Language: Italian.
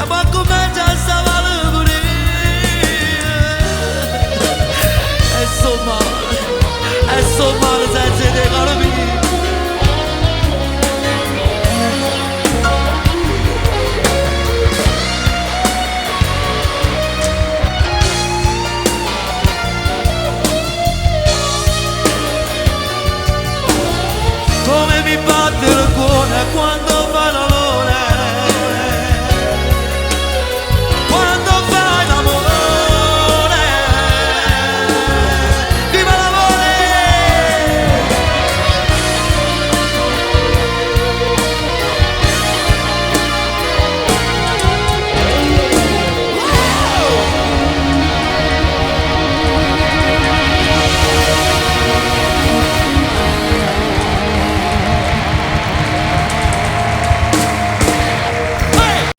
ma come già stava pure. E so male senza te capire. Come mi batte il cuore quando fa la